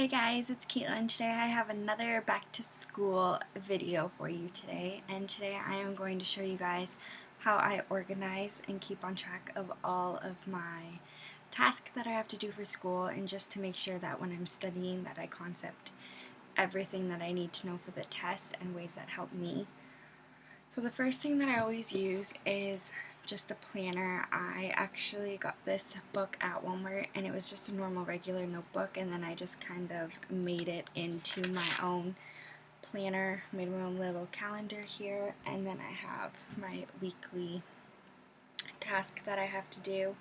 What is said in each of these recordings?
Hey guys, it's Caitlin. Today I have another back to school video for you today, and today I am going to show you guys how I organize and keep on track of all of my tasks that I have to do for school, and just to make sure that when I'm studying that I concept everything that I need to know for the test and ways that help me. So the first thing that I always use is just a planner. I actually got this book at Walmart, and it was just a normal regular notebook, and then I just kind of made it into my own planner, made my own little calendar here, and then I have my weekly task that I have to do.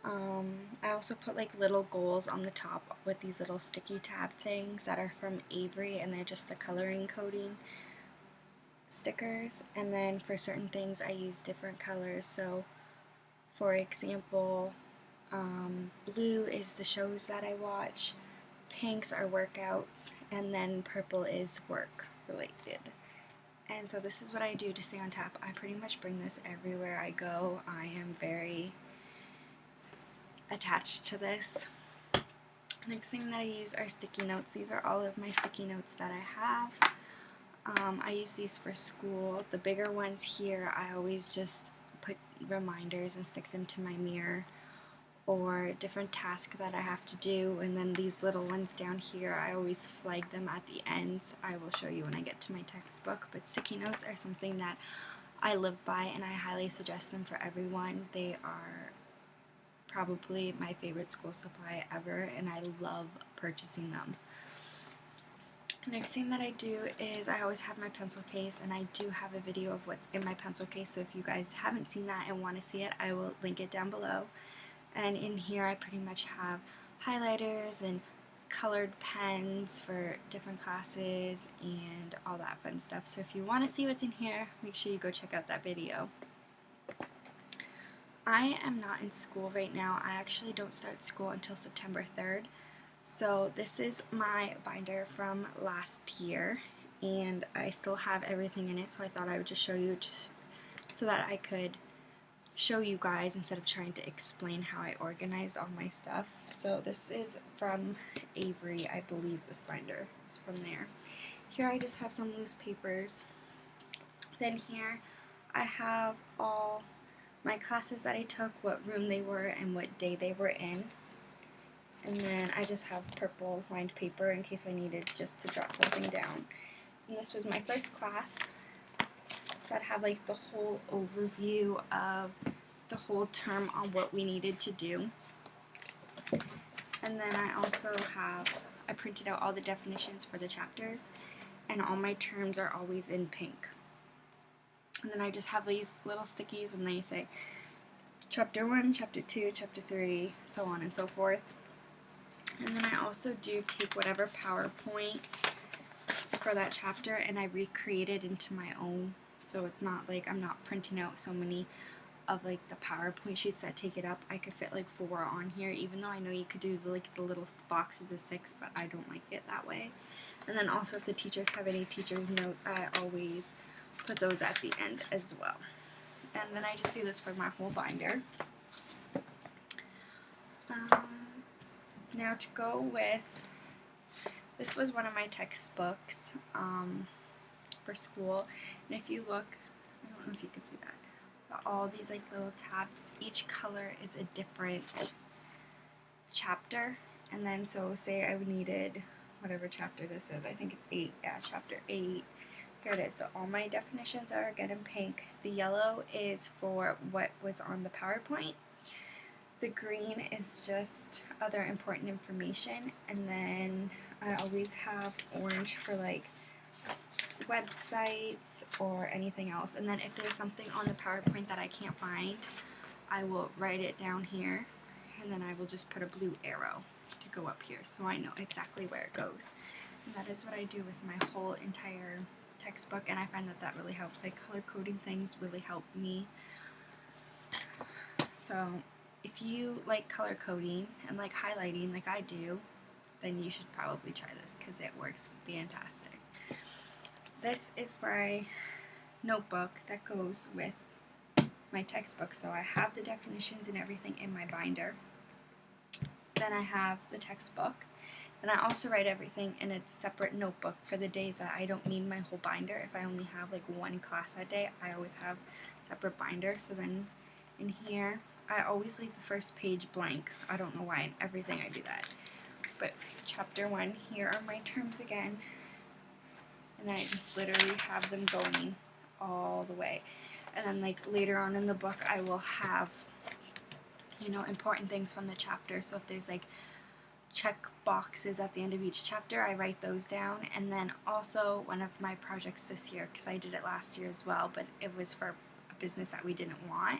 I also put like little goals on the top with these little sticky tab things that are from Avery, and they're just the coloring coding stickers. And then for certain things I use different colors. So for example, blue is the shows that I watch, pinks are workouts, and then purple is work related. And so this is what I do to stay on top. I pretty much bring this everywhere I go. I am very attached to this. Next thing that I use are sticky notes. These are all of my sticky notes that I have. I use these for school. The bigger ones here, I always just put reminders and stick them to my mirror, or different tasks that I have to do. And then these little ones down here, I always flag them at the ends. I will show you when I get to my textbook, but sticky notes are something that I live by, and I highly suggest them for everyone. They are probably my favorite school supply ever, and I love purchasing them. Next thing that I do is I always have my pencil case, and I do have a video of what's in my pencil case, so if you guys haven't seen that and want to see it, I will link it down below. And in here I pretty much have highlighters and colored pens for different classes and all that fun stuff. So if you want to see what's in here, make sure you go check out that video. I am not in school right now. I actually don't start school until September 3rd. So this is my binder from last year, and I still have everything in it, so I thought I would just show you, just so that I could show you guys instead of trying to explain how I organized all my stuff. So this is from Avery. I believe this binder is from there. Here I just have some loose papers. Then here I have all my classes that I took, what room they were, and what day they were in. And then I just have purple lined paper in case I needed just to jot something down. And this was my first class, so I'd have like the whole overview of the whole term on what we needed to do. And then I also have, I printed out all the definitions for the chapters, and all my terms are always in pink. And then I just have these little stickies, and they say chapter 1, chapter 2, chapter 3, so on and so forth. And then I also do take whatever PowerPoint for that chapter and I recreate it into my own. So it's not like I'm not printing out so many of like the PowerPoint sheets that take it up. I could fit like 4 on here, even though I know you could do the little boxes of 6, but I don't like it that way. And then also if the teachers have any teachers' notes, I always put those at the end as well. And then I just do this for my whole binder. Now to go with, this was one of my textbooks for school, and if you look, I don't know if you can see that, but all these like little tabs, each color is a different chapter. And then so say I needed whatever chapter this is, I think it's 8, yeah, chapter 8, here it is. So all my definitions are again in pink. The yellow is for what was on the PowerPoint. The green is just other important information, and then I always have orange for like websites or anything else. And then if there's something on the PowerPoint that I can't find, I will write it down here, and then I will just put a blue arrow to go up here so I know exactly where it goes. And that is what I do with my whole entire textbook, and I find that that really helps. Like color coding things really help me. So if you like color coding and like highlighting like I do, then you should probably try this because it works fantastic. This is my notebook that goes with my textbook. So I have the definitions and everything in my binder. Then I have the textbook. And I also write everything in a separate notebook for the days that I don't need my whole binder. If I only have like one class that day, I always have separate binder. So then in here, I always leave the first page blank. I don't know why, in everything I do that. But chapter 1, here are my terms again. And then I just literally have them going all the way. And then like later on in the book, I will have, you know, important things from the chapter. So if there's like check boxes at the end of each chapter, I write those down. And then also one of my projects this year, because I did it last year as well, but it was for a business that we didn't want.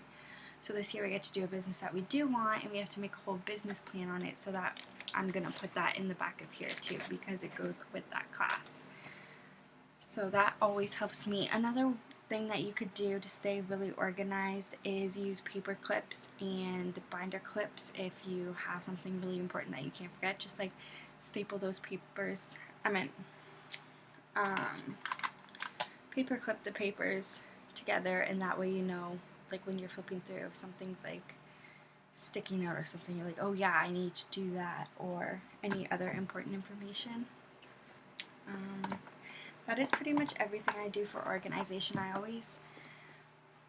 So this year we get to do a business that we do want, and we have to make a whole business plan on it, so that I'm going to put that in the back of here too, because it goes with that class. So that always helps me. Another thing that you could do to stay really organized is use paper clips and binder clips. If you have something really important that you can't forget, just like staple those papers. Paper clip the papers together, and that way you know, like when you're flipping through, if something's like sticking out or something, you're like, oh yeah, I need to do that, or any other important information. That is pretty much everything I do for organization. I always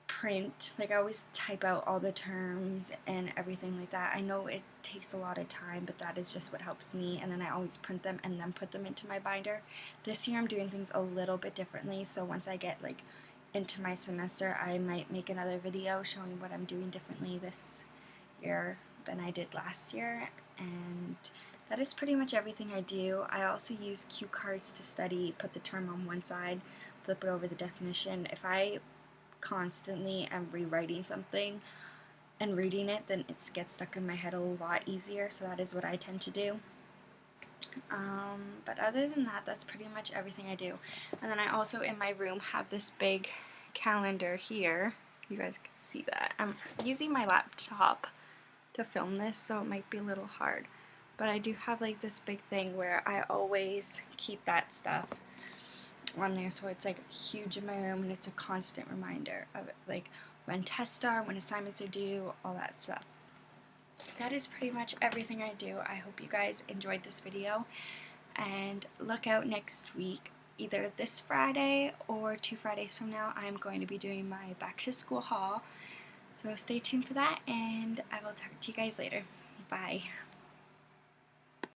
print, like I always type out all the terms and everything like that. I know it takes a lot of time, but that is just what helps me. And then I always print them and then put them into my binder. This year I'm doing things a little bit differently, so once I get like into my semester, I might make another video showing what I'm doing differently this year than I did last year. And that is pretty much everything I do. I also use cue cards to study, put the term on one side, flip it over the definition. If I constantly am rewriting something and reading it, then it gets stuck in my head a lot easier, so that is what I tend to do. But other than that, that's pretty much everything I do. And then I also, in my room, have this big calendar here. You guys can see that. I'm using my laptop to film this, so it might be a little hard. But I do have like this big thing where I always keep that stuff on there, so it's like huge in my room, and it's a constant reminder of it, like when tests are, when assignments are due, all that stuff. That is pretty much everything I do. I hope you guys enjoyed this video, and look out next week. Either this Friday or 2 Fridays from now, I'm going to be doing my back to school haul. So stay tuned for that, and I will talk to you guys later. Bye.